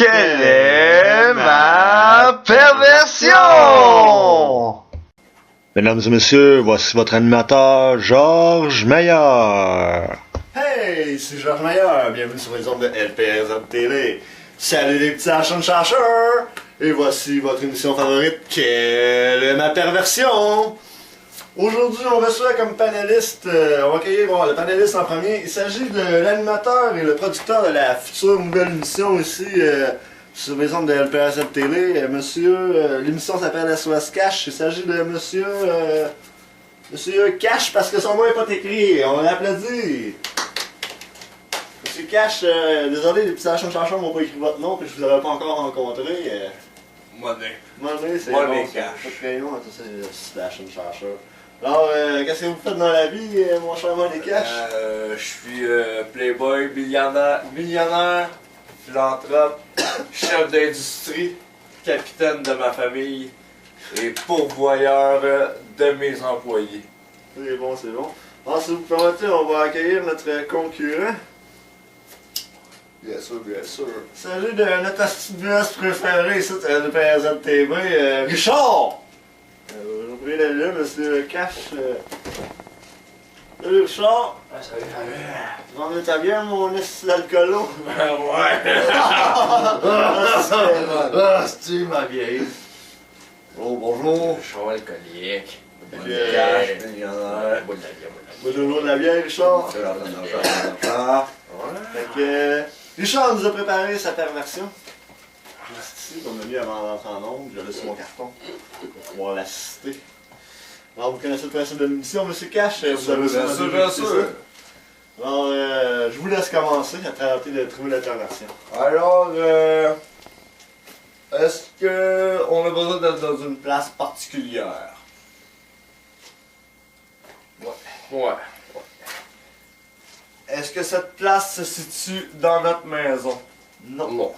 Quelle est ma perversion? Mesdames et messieurs, voici votre animateur, Georges Meilleur. Hey, c'est Georges Meilleur, bienvenue sur les ondes de LPRZ TV. Salut les petits chercheurs! Et voici votre émission favorite, Quelle est ma perversion? Aujourd'hui, on reçoit comme panéliste, on va accueillir le panéliste en premier. Il s'agit de l'animateur et le producteur de la future nouvelle émission ici sur les ondes de LPRZ TV. L'émission s'appelle SOS Cash. Il s'agit de Monsieur Cash parce que son nom n'est pas écrit. On l'applaudit. Monsieur Cash, désolé, les petits chercheurs m'ont pas écrit votre nom, puis je vous avais pas encore rencontré. Money. Money, c'est Money bon, Cash. c'est pas très long, tout ça, c'est chercheur. Alors, qu'est-ce que vous faites dans la vie, mon cher Money Cash? Je suis playboy, millionnaire, philanthrope, chef d'industrie, capitaine de ma famille et pourvoyeur de mes employés. C'est bon, c'est bon. Alors, si vous permettez, on va accueillir notre concurrent. Bien sûr, bien sûr. Il s'agit de notre astuce préféré, ici, de LPRZ TV, Richard! Je vous prie d'aller là, monsieur Cash. Salut Richard! Salut, salut. Tu vas emmener ta bière, mon esti d'alcoolo? Ouais. C'est ma vieille. Oh, bonjour. Je suis alcoolique. Cash, millionnaire. Bois de l'eau de la bière, Richard. Fait que, Richard nous a préparé sa perversion. Juste ici, qu'on a mis avant d'entrer en onde. J'avais sur mon carton pour pouvoir l'assister. Alors, vous connaissez le principe de l'émission, monsieur Cash? Vous avez Bien sûr, bien sûr. Alors, je vous laisse commencer à tenter de trouver la perversion. Alors, est-ce qu'on a besoin d'être dans une place particulière? Ouais. Est-ce que cette place se situe dans notre maison? Non.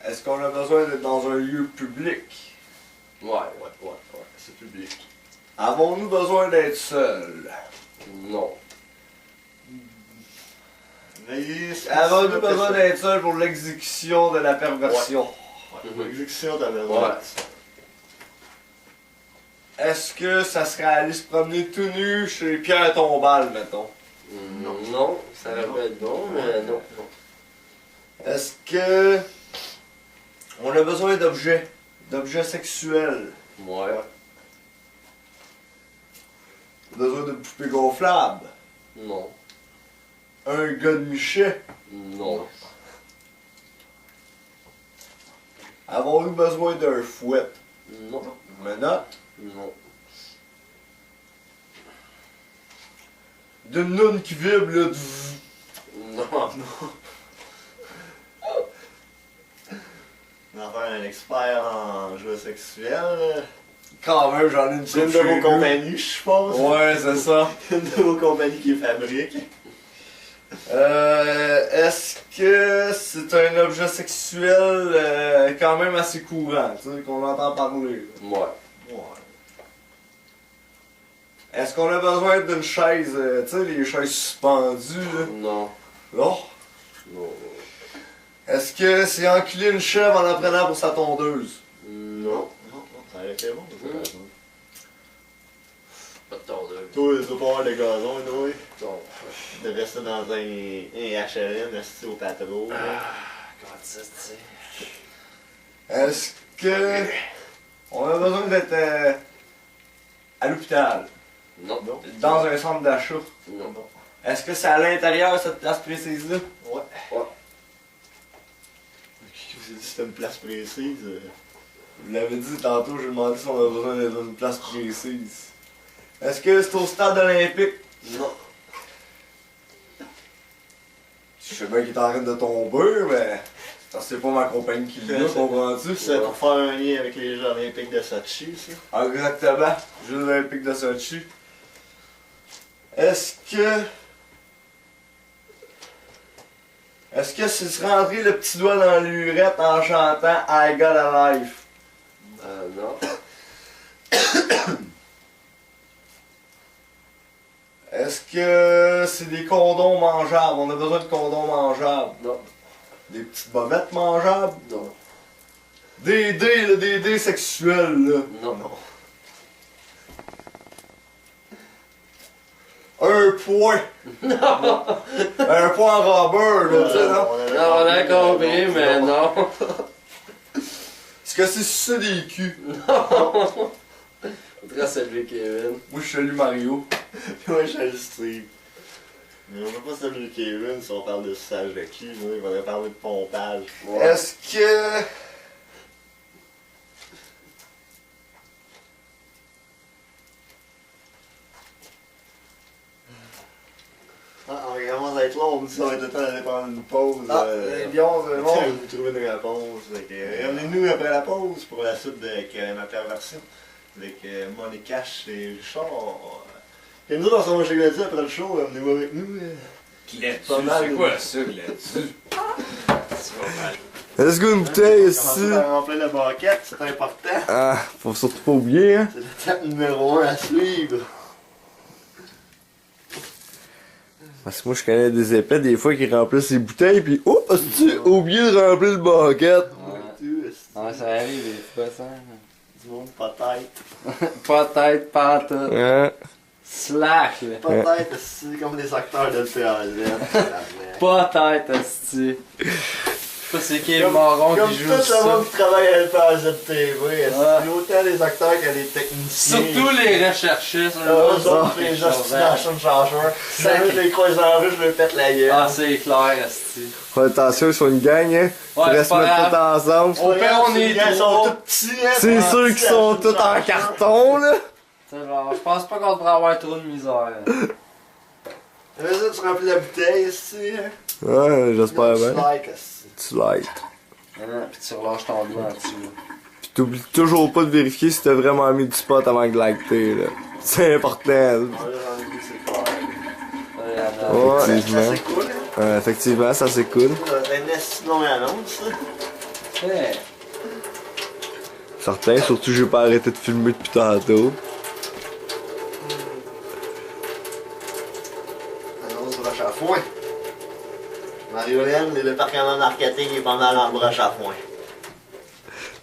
Est-ce qu'on a besoin d'être dans un lieu public? Ouais, c'est public. Avons-nous besoin d'être seuls? Non. Avons-nous besoin d'être seuls pour l'exécution de la perversion? Pour l'exécution de la perversion. Ouais. Est-ce que ça serait aller se promener tout nu chez Pierre Tombal, mettons? Non, ça aurait être bon, mais non. Est-ce que on a besoin d'objets sexuels? Ouais. Besoin de poupées gonflables? Non. Un gars de Michet? Non. Avons-nous besoin d'un fouet? Non. Menottes? Non. D'une noune qui vibre, là, Non. On va faire un expert en jeux sexuels. Quand même, j'en ai une C'est une coupe de vos chez compagnies, je suppose. nous. Ouais, c'est ça. Une de vos compagnies qui fabrique. Est-ce que c'est un objet sexuel quand même assez courant, tu sais, qu'on entend parler? Ouais. Ouais. Est-ce qu'on a besoin d'une chaise, tu sais, les chaises suspendues, là? Non. Non? Non. Est-ce que c'est enculer une chèvre en prenant pour sa tondeuse? Non. Non, ça aurait été bon. Pas de tondeuse. Toi, tu dois pas avoir de gazon, oui. Non. De rester dans un HLM, assis au patron. Comment ça, tu sais? Est-ce que on a besoin d'être à l'hôpital? Non. Dans un centre d'achat? Non. Est-ce que c'est à l'intérieur, cette place précise-là? Ouais. Ouais. Qui vous a dit que c'était une place précise? Vous l'avez dit tantôt, j'ai demandé si on a besoin d'être dans une place précise. Est-ce que c'est au stade olympique? Non. Je sais bien qu'il est en train de tomber, mais ça c'est pas ma compagnie qui l'a, comprends-tu? C'est pour faire un lien avec les Jeux Olympiques de Sochi, ça? Ah, exactement, Jeux olympiques de Sochi. Est-ce que c'est rentrer le petit doigt dans l'urette en chantant I Got a Life? Non. Est-ce que c'est des condoms mangeables? On a besoin de condoms mangeables? Non. Des petites bobettes mangeables? Non. Des dés, là, des dés sexuels, là. Non. Un point! Un point en rubber, là, tu sais, non? Non, on a compris, mais non. Est-ce que c'est ça des culs? On dirait saluer Kevin. Moi, je salue Mario. Moi, je salue Steve. Mais on va pas saluer Kevin si on parle de suçage de cul, là. Il va parler de pompage. Ouais. Est-ce que... Ah, on commence à être long, ça va être le temps d'aller prendre une pause. Ah, bien, c'est bon. Vous trouvez une réponse. Revenez-nous après la pause pour la suite avec ma perversion. Avec Monique Cash et Richard. Et nous, on s'en va chez Gladys après le show. Venez-vous avec nous. Là-dessus, Pas mal, c'est quoi ça, là-dessus? C'est pas mal. Let's go une bouteille Commencer ici. à remplir la banquette, c'est important. Ah, faut surtout pas oublier, hein. C'est l'étape numéro 1 à suivre. Parce que moi, je connais des épais, des fois, qui remplissent les bouteilles, pis oh, as-tu oublié de remplir le banquette? Ouais, ça arrive des fois, ça. Du monde, peut-être. Pas tête, pas tout. Hein? Slack, là. Peut-être, c'est comme des acteurs de théâtre. Pas tête, esti. Ça, c'est qui est marron Comme qui tout joue le ça. monde qui travaille à LPRZ TV, Ouais. c'est autant des acteurs que des techniciens. Surtout les recherchistes. Ah, eux autres, les aspirations de changeurs. Si jamais je les croise dans la rue, je leur pète la gueule. Ah, c'est clair, esti. Faut attention, ils sont une gang, hein. Faut Ouais, se c'est pas mettre grave. tout ensemble. Au pire, on est Ils sont trois. tout petits, hein. C'est sûr qu'ils sont tous en carton, là. C'est genre, je pense pas qu'on devrait avoir trop de misère. Vas-y, tu remplis la bouteille ici, hein. Ouais, j'espère Tu bien. like, esti. Tu like. Pis tu relâches ton doigt en dessous. Pis t'oublies toujours pas de vérifier si t'as vraiment mis du pot avant de liker, là. C'est important, là. On l'a rendu, c'est clair. Ouais, Ça, effectivement. c'est cool, hein. Effectivement, ça c'est cool. C'est un esti long annonce, ça. Ouais. Certain, surtout j'ai pas arrêté de filmer depuis tantôt. Annonce broche à foin. Mario-Hélène, le département marketing est pas mal en broche à foin.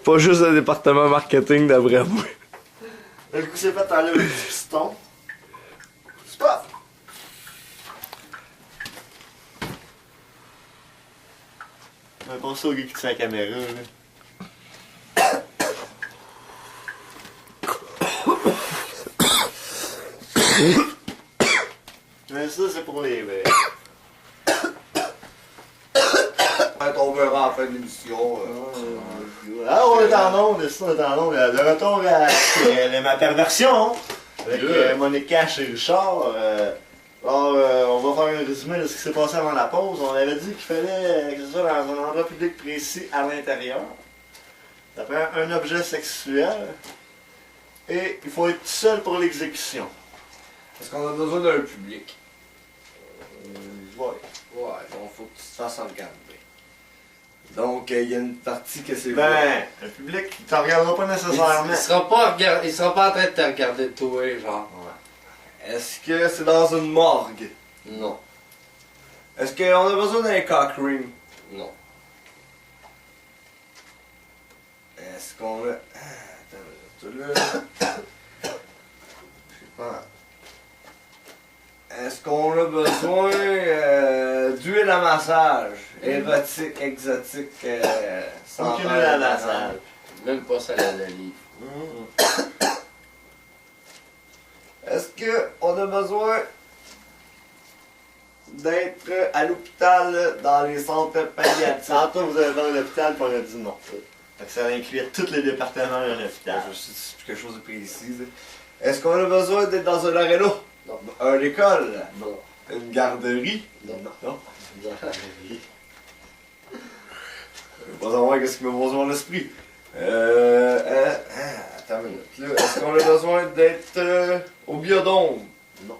Pas juste le département marketing d'après moi. Le coup, c'est fait, t'enlèves le petit piston. Stop! Mais pas ça au gars qui tient la caméra, là. Mais ça, c'est pour les verres. On verra à la fin de l'émission. Ah, on est en onde, ça, on est en onde. De retour à ma perversion, avec Monique Cash et Richard. Alors, on va faire un résumé de ce qui s'est passé avant la pause. On avait dit qu'il fallait que ce soit dans un endroit public précis à l'intérieur. Ça prend un objet sexuel. Et il faut être seul pour l'exécution. Est-ce qu'on a besoin d'un public? Ouais. Ouais, donc faut que tu te fasses regarder. Donc, il y a une partie que c'est Ben, le public, il t'en regardera pas nécessairement. Il sera pas en train de te regarder toi, genre. Est-ce que c'est dans une morgue? Non. Est-ce qu'on a besoin d'un cock ring? Non. Est-ce qu'on a... Attends, tout là... Je sais pas. Est-ce qu'on a besoin d'huile à massage? Érotique, exotique, sans Aucune à la salle. Même pas ça la livre. Est-ce qu'on a besoin d'être à l'hôpital dans les centres palliatifs? Tantôt, vous avez parlé de l'hôpital, puis on a dit non. Fait que ça inclut tous les départements de l'hôpital. C'est quelque chose de précis. Est-ce qu'on a besoin d'être dans un aréna? Non. Une école? Non. Une garderie? Non. Non. Je vais pas savoir qu'est-ce qui me pose mon esprit. Attends une minute. Là, est-ce qu'on a besoin d'être au biodôme? Non.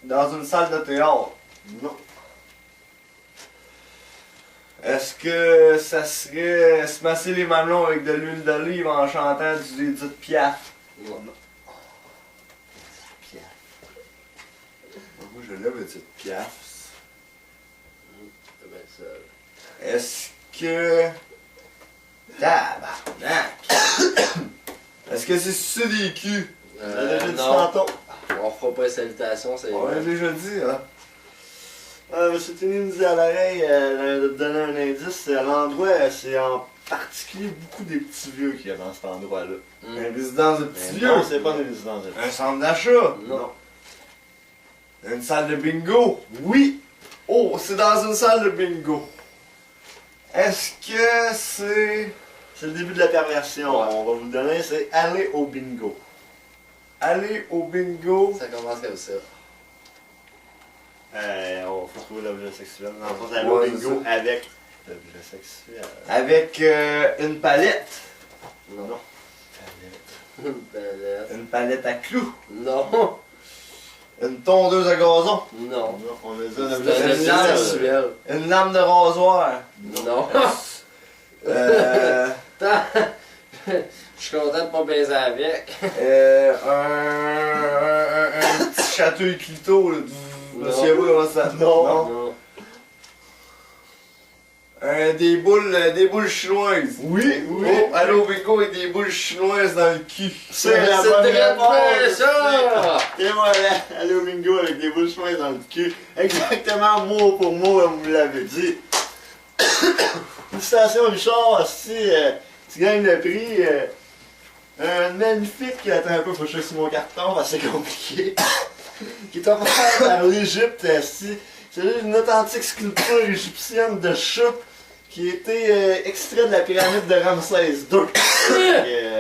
Dans une salle de théâtre? Non. Est-ce que ça serait se masser les mamelons avec de l'huile d'olive en chantant du Edith Piaf? Non. Moi je l'aime Edith Piaf. C'est bien ça. Est-ce que... Tabarnak! Est-ce que c'est sucer des culs? On l'a déjà dit Non, tantôt. on fera pas les salutations, c'est On l'a déjà dit, hein? Monsieur Tini nous dit à l'oreille, de te donner un indice, l'endroit, c'est en particulier beaucoup des petits vieux qui y a dans cet endroit-là. Une résidence de petits Mais vieux? non, c'est pas une résidence. Un centre d'achat? Non. Une salle de bingo? Oui! Oh, c'est dans une salle de bingo. Est-ce que c'est... C'est le début de la perversion. On va vous le donner, c'est aller au bingo. aller au bingo? Ça commence comme ça. On faut trouver l'objet sexuel. Dans le fond, c'est aller Ouais, au c'est bingo ça. avec l'objet sexuel. Avec une palette? Non. Palette. Une palette à clous? Non. Une tondeuse à gazon? Non. Non, on a dit un C'est objet un objet sexuel. sexuel. Une lame de rasoir? Non. Euh, Je suis content de pas baiser avec. un petit château éclito, là. Je me souviens pas comment ça... Non. Des boules chinoises. Oui, oui. Oh, aller au bingo avec des boules chinoises dans le cul. C'est la C'est bonne très réponse. bien ça! Et voilà, aller au bingo avec des boules chinoises dans le cul. Exactement mot pour mot comme vous l'avez dit. Félicitations Richard, si tu gagnes le prix. Un magnifique, attends un peu, faut que je check sur mon carton, parce que c'est compliqué. Qui est offert par l'Égypte, si. C'est une authentique sculpture égyptienne de chat qui a été extrait de la pyramide de Ramsès II.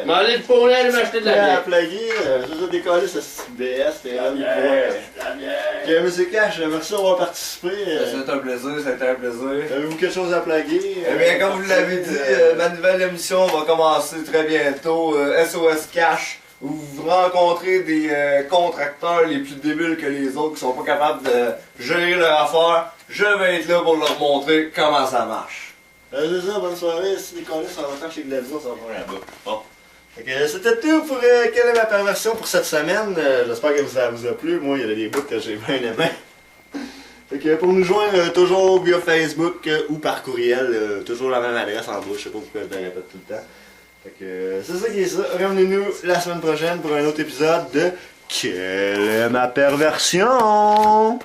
Mais allez le poney, aller m'acheter de la À bière. plaguer, je les décollé ce BS, c'était là. Monsieur Cash, merci d'avoir participé. C'était un plaisir, c'était un plaisir. Avez-vous quelque chose à plaguer? Eh bien, comme vous l'avez dit, ma nouvelle émission va commencer très bientôt. SOS Cash, où vous rencontrez des contracteurs les plus débiles que les autres qui sont pas capables de gérer leur affaire. Je vais être là pour leur montrer comment ça marche. C'est ça, bonne soirée. Si les collègues sont en retard chez Gladys, ça va prendre là-bas. Bon. Fait que c'était tout pour Quelle est ma perversion pour cette semaine. J'espère que ça vous a plu. Moi, il y avait des bouts que j'ai bien aimé. Fait que pour nous joindre, toujours via Facebook ou par courriel, toujours la même adresse en bas. Je sais pas pourquoi je le répète tout le temps. Fait que c'est ça qui est ça. Revenez-nous la semaine prochaine pour un autre épisode de Quelle est ma perversion?